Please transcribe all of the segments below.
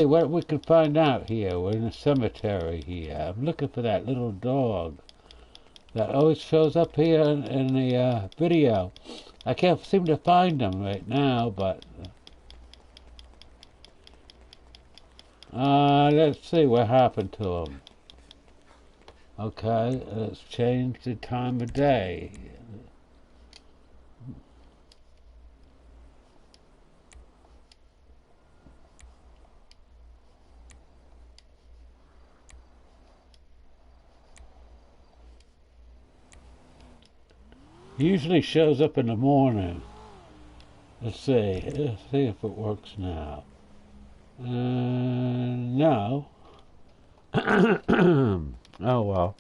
What we can find out here. We're in a cemetery here. I'm looking for that little dog that always shows up here in the video. I can't seem to find him right now, but let's see what happened to him. Okay, let's change the time of day. He usually shows up in the morning. Let's see if it works now. No. Oh well.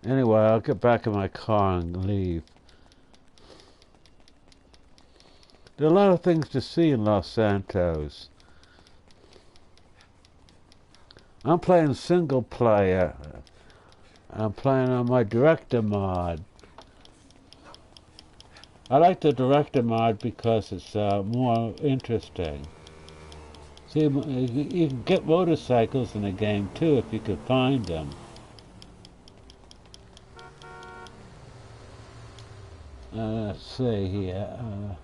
Anyway, I'll get back in my car and leave. There are a lot of things to see in Los Santos. I'm playing single player. I'm playing on my director mod. I like the director mod because it's more interesting. See, you can get motorcycles in the game too if you can find them. Let's see here.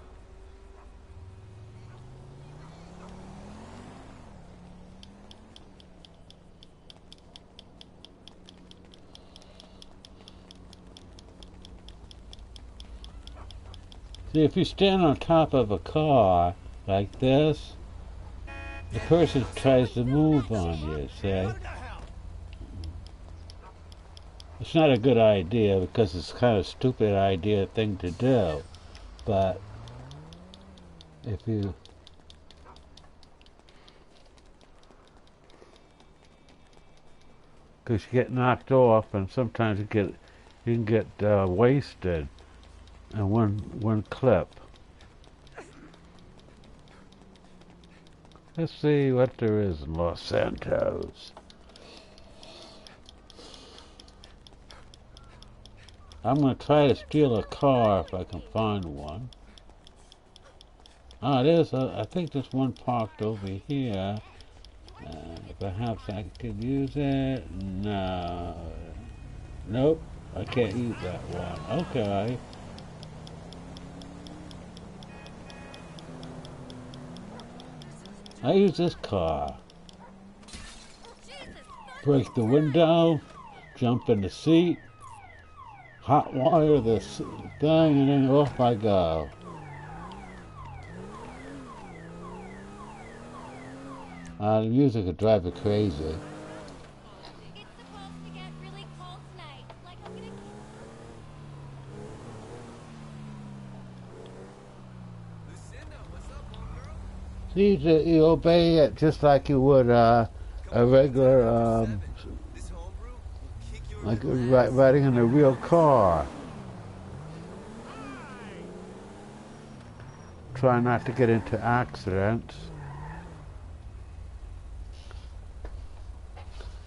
See, if you stand on top of a car like this, the person tries to move on you, see? It's not a good idea because it's kind of a stupid idea thing to do. But if you because you get knocked off and sometimes you can get wasted in one clip. Let's see what there is in Los Santos. I'm going to try to steal a car if I can find one. Ah, there's I think there's one parked over here. Perhaps I could use it. No. Nope. I can't use that one. Okay. I use this car. Break the window, jump in the seat, hot wire this thing, and then off I go. The music would drive me crazy. See, you obey it just like you would a regular, like riding in a real car. Try not to get into accidents.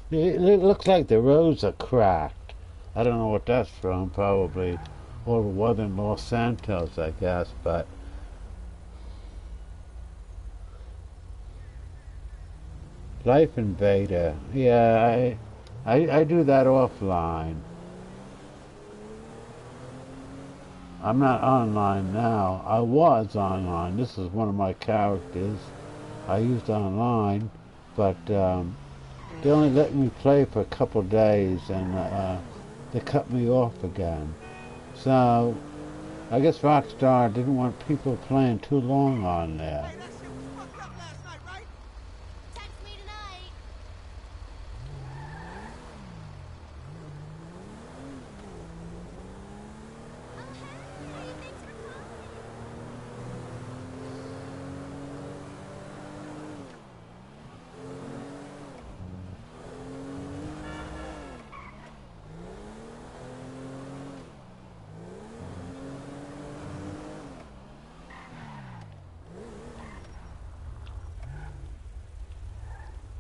It looks like the roads are cracked. I don't know what that's from, probably all the weather in Los Santos, I guess, but Life Invader. Yeah, I do that offline. I'm not online now. I was online. This is one of my characters I used online, but they only let me play for a couple of days and they cut me off again. So I guess Rockstar didn't want people playing too long on there.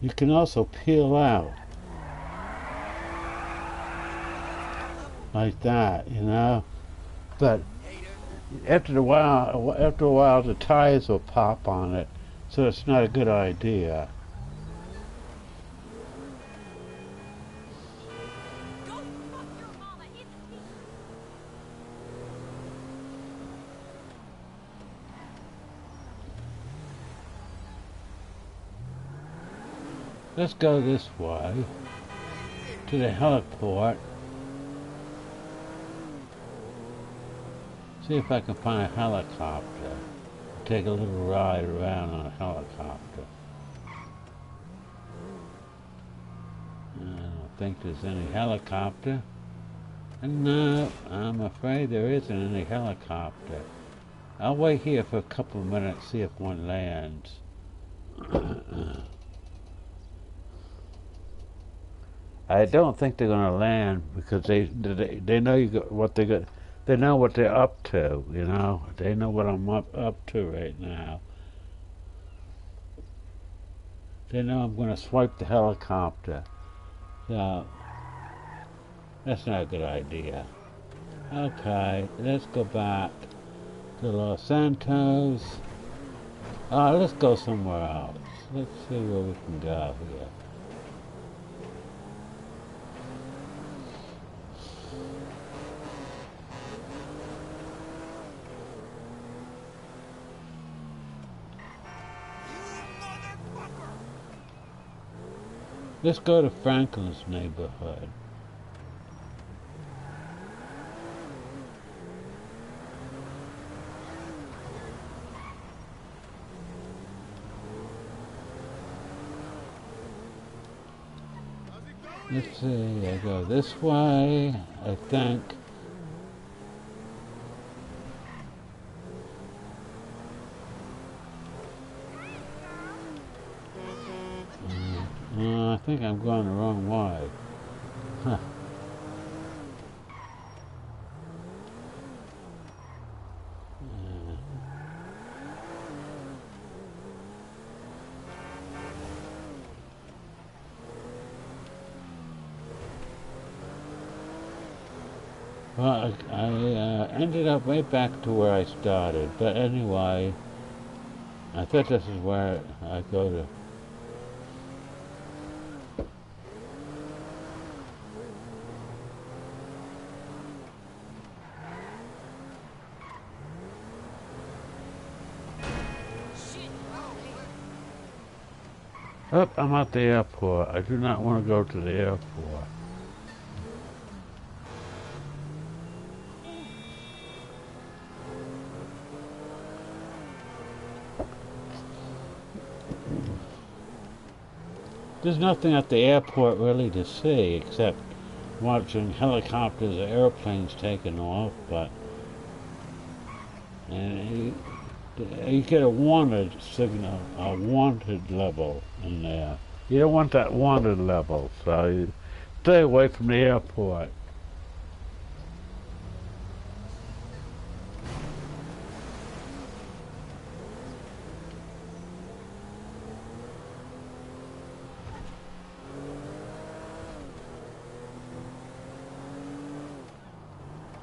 You can also peel out like that, you know. But after a while, the tires will pop on it, so it's not a good idea. Let's go this way to the heliport. See if I can find a helicopter. Take a little ride around on a helicopter. I don't think there's any helicopter. No, I'm afraid there isn't any helicopter. I'll wait here for a couple of minutes, see if one lands. I don't think they're going to land because they know what they got. They know what they're up to. You know, they know what I'm up to right now. They know I'm going to swipe the helicopter. So that's not a good idea. Okay, let's go back to Los Santos. Let's go somewhere else. Let's see where we can go here. Let's go to Franklin's neighborhood. Let's see, I go this way, I think. I think I'm going the wrong way. Huh. Well, I ended up right back to where I started, but anyway, I thought this is where I go to. Oh, I'm at the airport. I do not want to go to the airport. There's nothing at the airport really to see except watching helicopters or airplanes taking off, but and you get a wanted signal, a wanted level in there. You don't want that wanted level, so you stay away from the airport.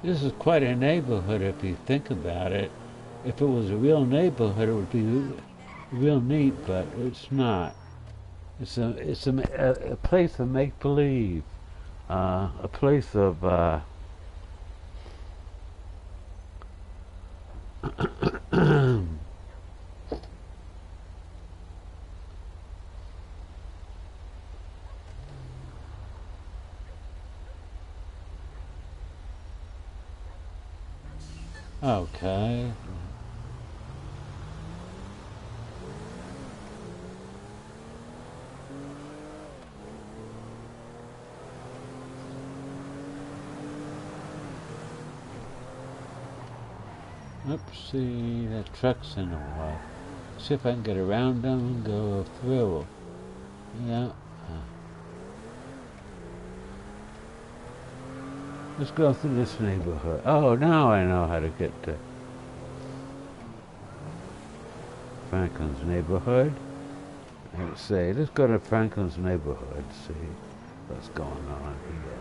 This is quite a neighborhood if you think about it. If it was a real neighborhood, it would be real neat, but it's not. It's a place of make believe, a place of okay. Oopsie, that truck's in the way. See if I can get around them and go through. Yeah. Let's go through this neighborhood. Oh, now I know how to get to Franklin's neighborhood. Let's see, let's go to Franklin's neighborhood, see what's going on here.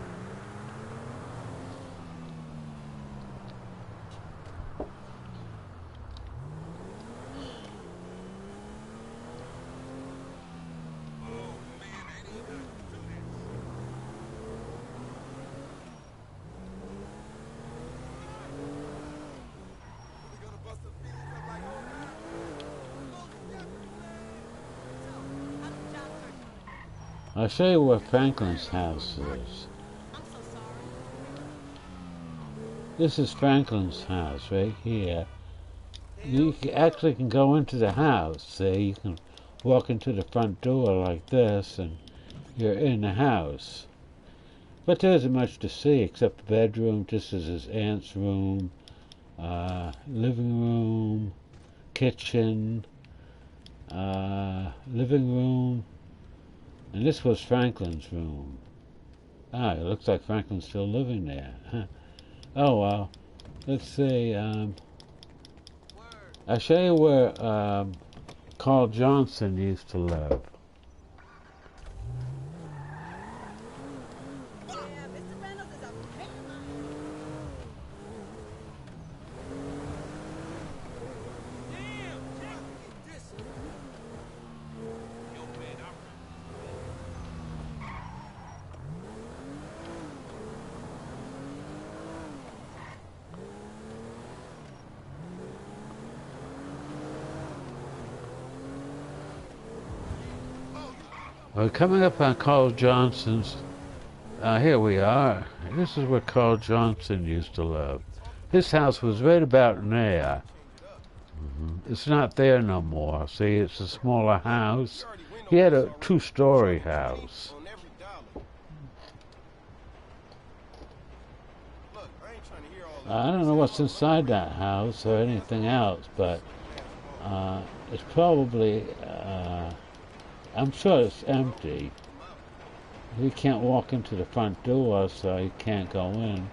I'll show you where Franklin's house is. This is Franklin's house right here. You actually can go into the house. See, you can walk into the front door like this and you're in the house. But there isn't much to see except the bedroom. This is his aunt's room, living room, kitchen, living room, and this was Franklin's room. Ah, it looks like Franklin's still living there. Oh well, let's see. I'll show you where Carl Johnson used to live. We're coming up on Carl Johnson's. Here we are. This is where Carl Johnson used to live. His house was right about there. It's not there no more. See, it's a smaller house. He had a two-story house. I don't know what's inside that house or anything else, but it's probably, I'm sure it's empty. You can't walk into the front door, so you can't go in.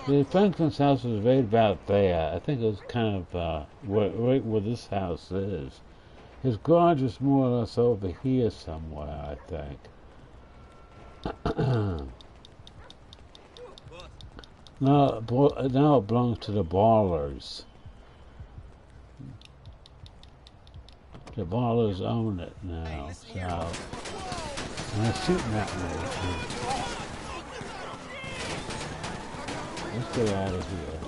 The Franklin's house was right about there. I think it was kind of right where this house is. His garage is more or less over here somewhere, I think. Now it belongs to the Ballers. The Ballers own it now, so... And they're shooting at me. Let's get out of here.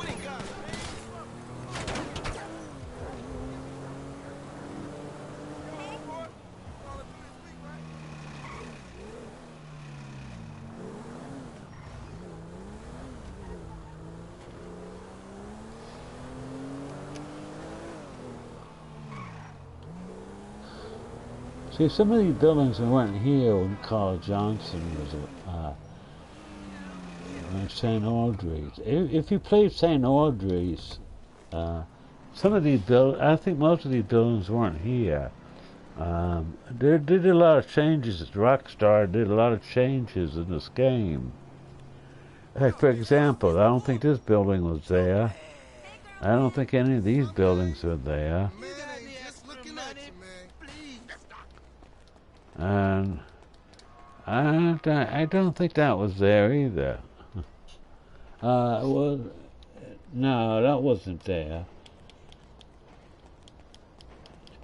See, some of these buildings weren't here when Carl Johnson was St. Audrey's. If you played St. Audrey's, some of these I think most of these buildings weren't here. They did a lot of changes. Rockstar did a lot of changes in this game. Like, for example, I don't think this building was there. I don't think any of these buildings were there. And I don't think that was there either. Well, no, that wasn't there.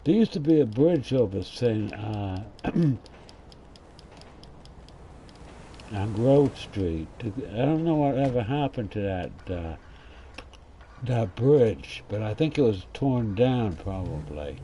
There used to be a bridge over St. on Grove Street. I don't know what ever happened to that bridge, but I think it was torn down probably.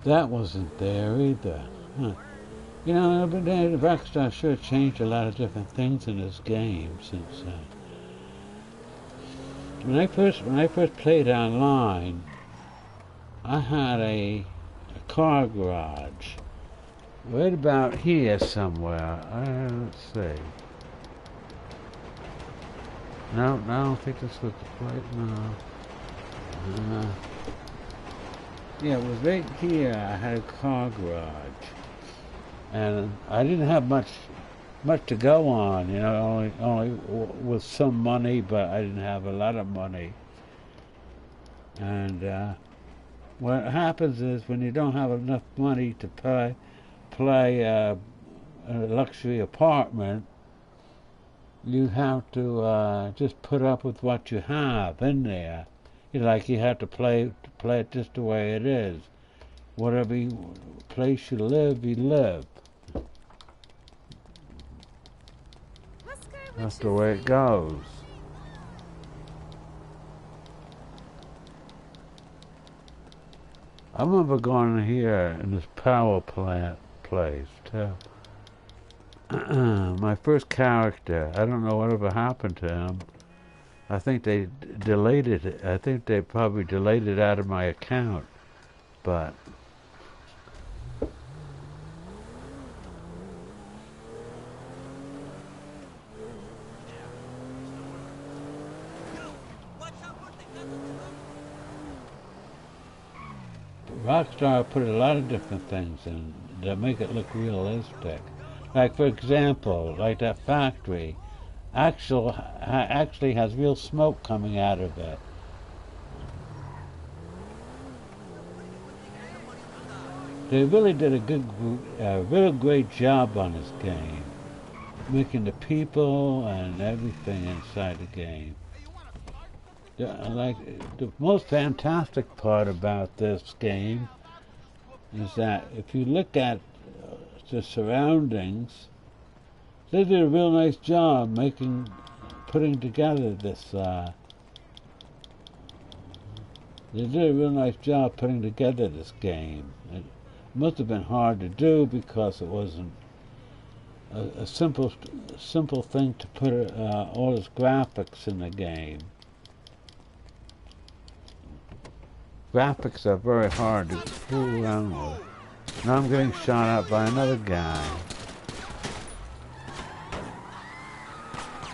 That wasn't there either. Huh. You know, but the Rockstar sure changed a lot of different things in this game since when I first played online, I had a car garage right about here somewhere. Let's see. No, I don't think this was the place. No. Yeah, it was right here. I had a car garage, and I didn't have much to go on. You know, only with some money, but I didn't have a lot of money. And what happens is when you don't have enough money to play a luxury apartment, you have to just put up with what you have in there. You have to play it just the way it is. Whatever place you live, you live. That's the way it goes. I remember going here in this power plant place too. My first character, I don't know whatever happened to him. I think they deleted it. I think they probably deleted it out of my account. But Rockstar put a lot of different things in that make it look realistic. Like, for example, like that factory actually has real smoke coming out of it. They really did a real great job on this game, making the people and everything inside the game. The most fantastic part about this game is that if you look at the surroundings, they did a real nice job putting together this. They did a real nice job putting together this game. It must have been hard to do because it wasn't a simple thing to put all this graphics in the game. Graphics are very hard to fool around with. Now I'm getting shot at by another guy.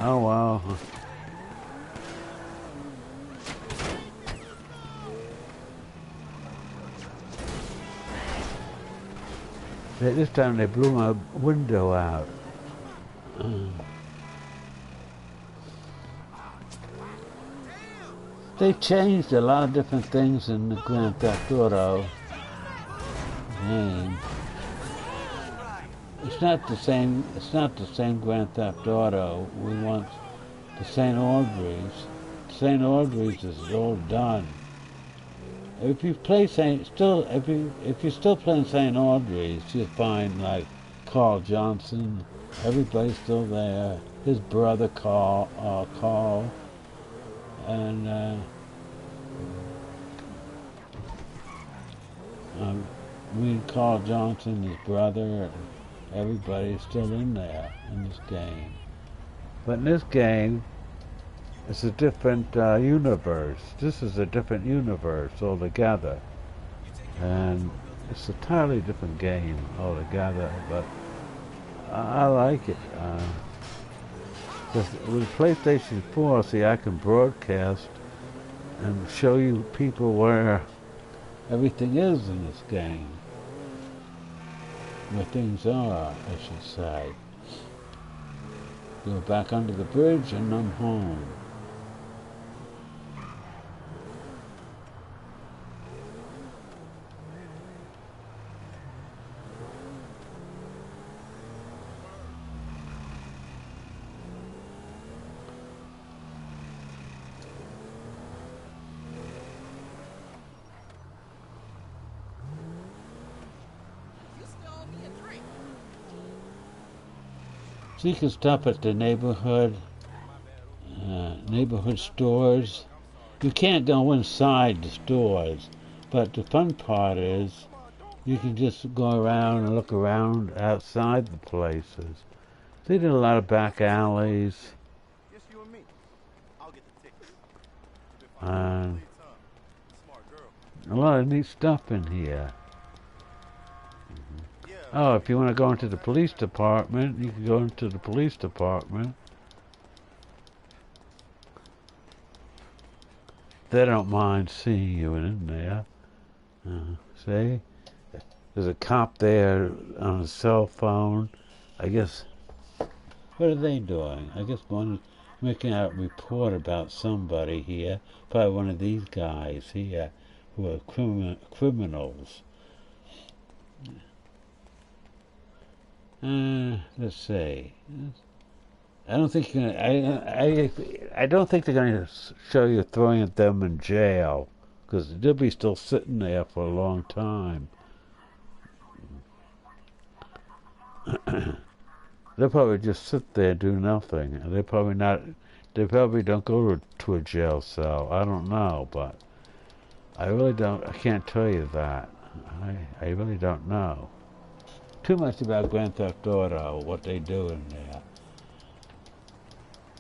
Oh well. This time they blew my window out. They changed a lot of different things in the Grand Theft Auto game. It's not the same. It's not the same Grand Theft Auto we want. The St. Audrey's. St. Audrey's is all done. If you play if you're still playing St. Audrey's, you'll find like Carl Johnson. Everybody's still there. His brother Carl, and me and Carl Johnson, his brother, everybody's still in there in this game. But in this game, it's a different universe. This is a different universe altogether. And it's a entirely different game altogether, but I like it. With PlayStation 4, see, I can broadcast and show you people where everything is in this game. Where things are, I should say. Go back under the bridge and I'm home. So you can stop at the neighborhood stores. You can't go inside the stores, but the fun part is you can just go around and look around outside the places. They did a lot of back alleys. And a lot of neat stuff in here. Oh, if you want to go into the police department, you can go into the police department. They don't mind seeing you in there. See? There's a cop there on his cell phone. I guess, what are they doing? I guess one making a report about somebody here. Probably one of these guys here who are criminals. Let's see. I don't think you're gonna. I don't think they're going to show you throwing them in jail, because they'll be still sitting there for a long time. They'll probably just sit there and do nothing, and they probably not. They probably don't go to a jail cell. I don't know, but I really don't. I can't tell you that. I really don't know too much about Grand Theft Auto, what they do in there.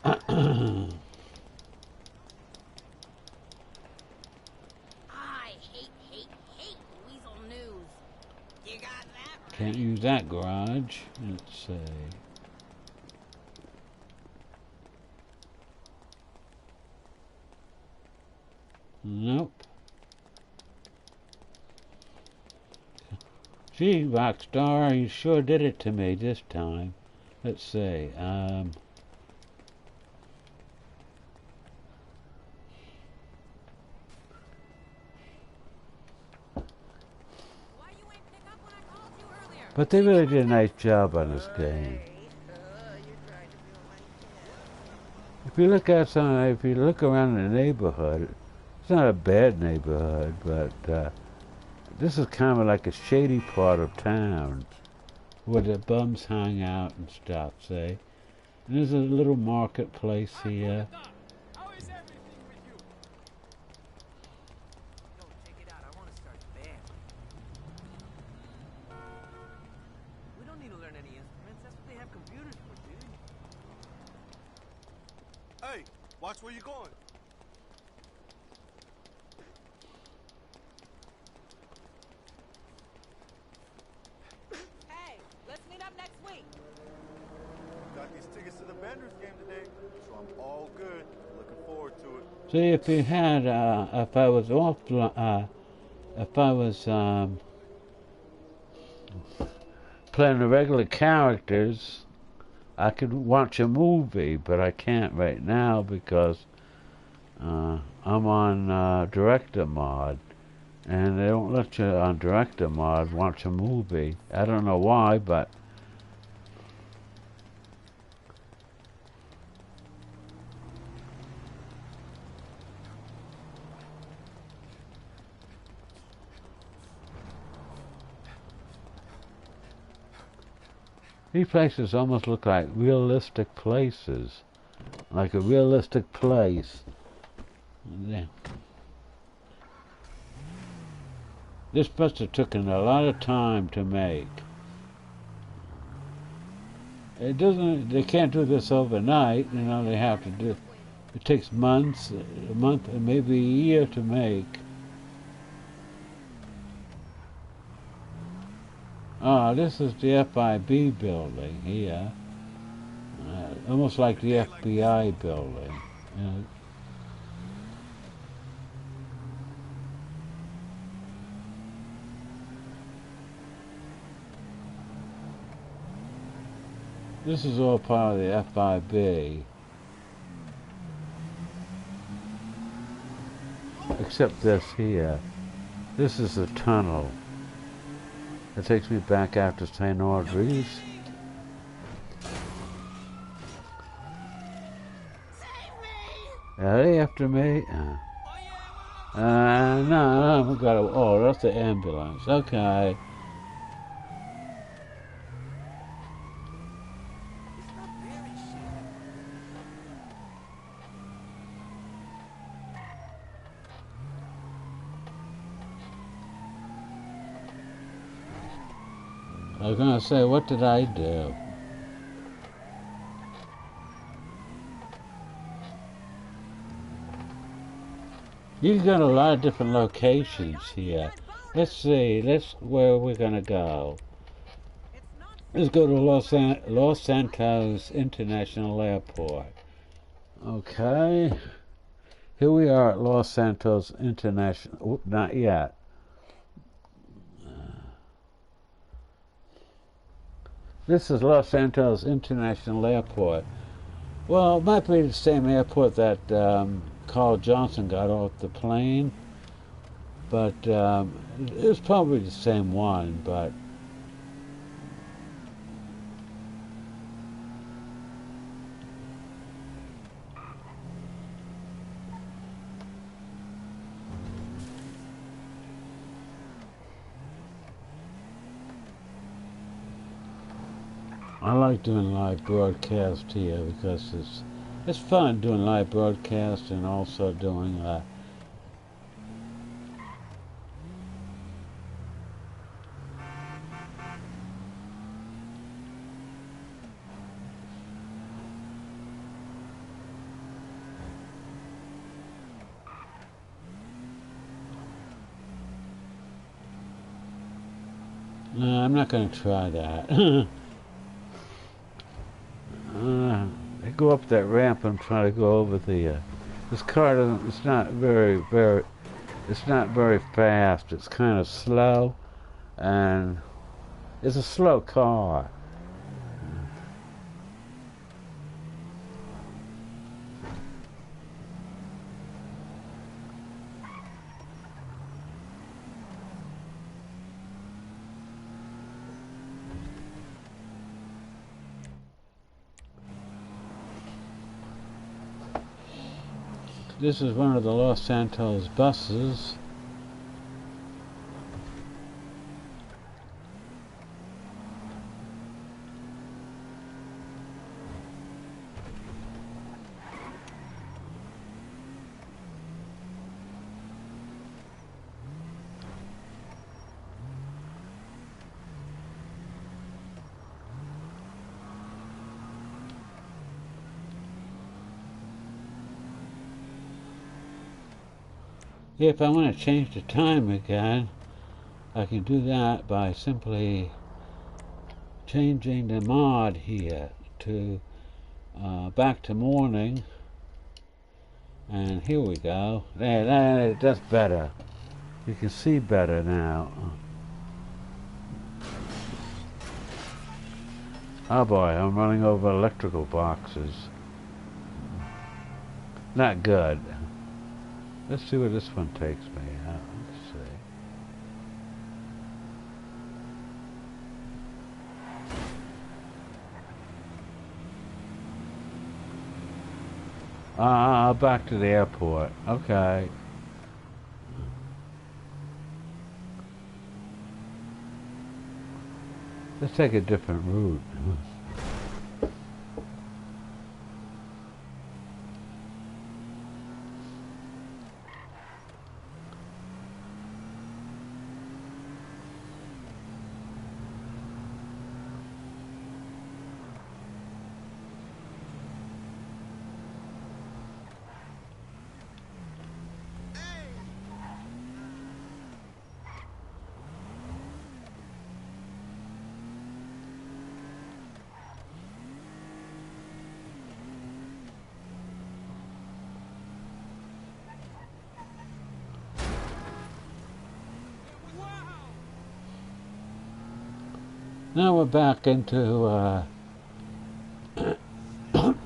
I hate weasel news. You got that right? Can't use that garage. Let's see. Nope. Gee, Rockstar, you sure did it to me this time. Let's see. But they really did a nice job on this game. If you look outside, if you look around the neighborhood, it's not a bad neighborhood, but this is kind of like a shady part of town where the bums hang out and stuff, see? And there's a little marketplace here. How is everything with you? Yo, check it out. I want to start band. We don't need to learn any instruments. That's what they have computers for, dude. Hey, watch where you're going. Hey, let's meet up next week. Got these tickets to the Benders game today, so I'm all good. Looking forward to it. See, if you had, if I was playing the regular characters, I could watch a movie, but I can't right now because I'm on Director Mod, and they don't let you on Director Mod watch a movie. I don't know why, but these places almost look like realistic places, like a realistic place. Yeah. This must have taken a lot of time to make. It doesn't. They can't do this overnight. You know, they have to do. It takes months, a month, and maybe a year to make. Ah, this is the FIB building here. Almost like the FBI building. You know. This is all part of the FIB. Except this here. This is the tunnel. It takes me back after St. Audrey's. Are they after me? No, we got to. Oh, that's the ambulance. Okay. I was gonna say, what did I do? You've got a lot of different locations here. Let's see, where we're gonna go. Let's go to Los Santos International Airport. Okay. Here we are at Los Santos International. Not yet. This is Los Santos International Airport. Well, it might be the same airport that Carl Johnson got off the plane, but it's probably the same one, but I like doing live broadcast here because it's fun doing live broadcast and also doing no, I'm not going to try that. I go up that ramp and try to go over the. This car doesn't. It's not very. It's not very fast. It's kind of slow, and it's a slow car. This is one of the Los Santos buses. If I want to change the time again, I can do that by simply changing the mod here to back to morning. And here we go. That's better. You can see better now. Oh boy, I'm running over electrical boxes. Not good. Let's see where this one takes me. Let's see. Back to the airport. Okay. Let's take a different route. Now we're back into Hey, Buster.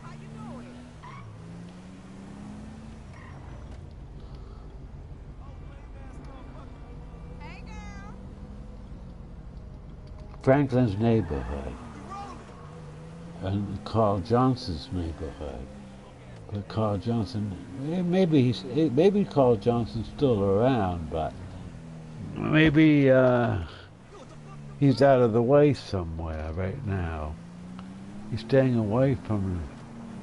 How you doing? Hey, girl. Franklin's neighborhood and Carl Johnson's neighborhood. But Carl Johnson, maybe Carl Johnson's still around, but maybe he's out of the way somewhere right now. He's staying away from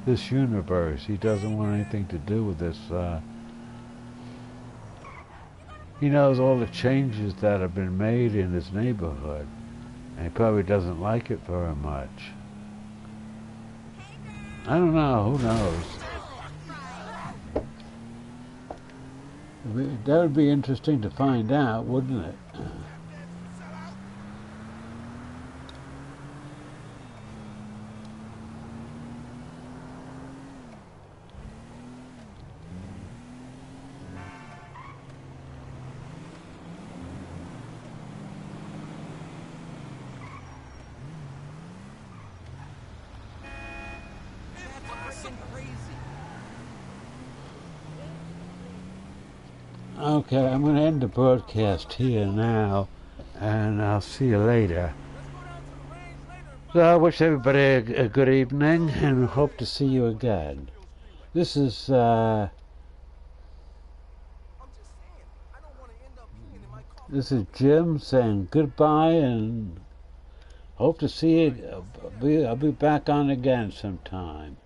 this universe. He doesn't want anything to do with this. He knows all the changes that have been made in his neighborhood, and he probably doesn't like it very much. I don't know. Who knows? That would be interesting to find out, wouldn't it? Okay, I'm going to end the broadcast here now, and I'll see you later. So I wish everybody a good evening, and hope to see you again. This is, This is Jim saying goodbye and hope to see you. I'll be back on again sometime.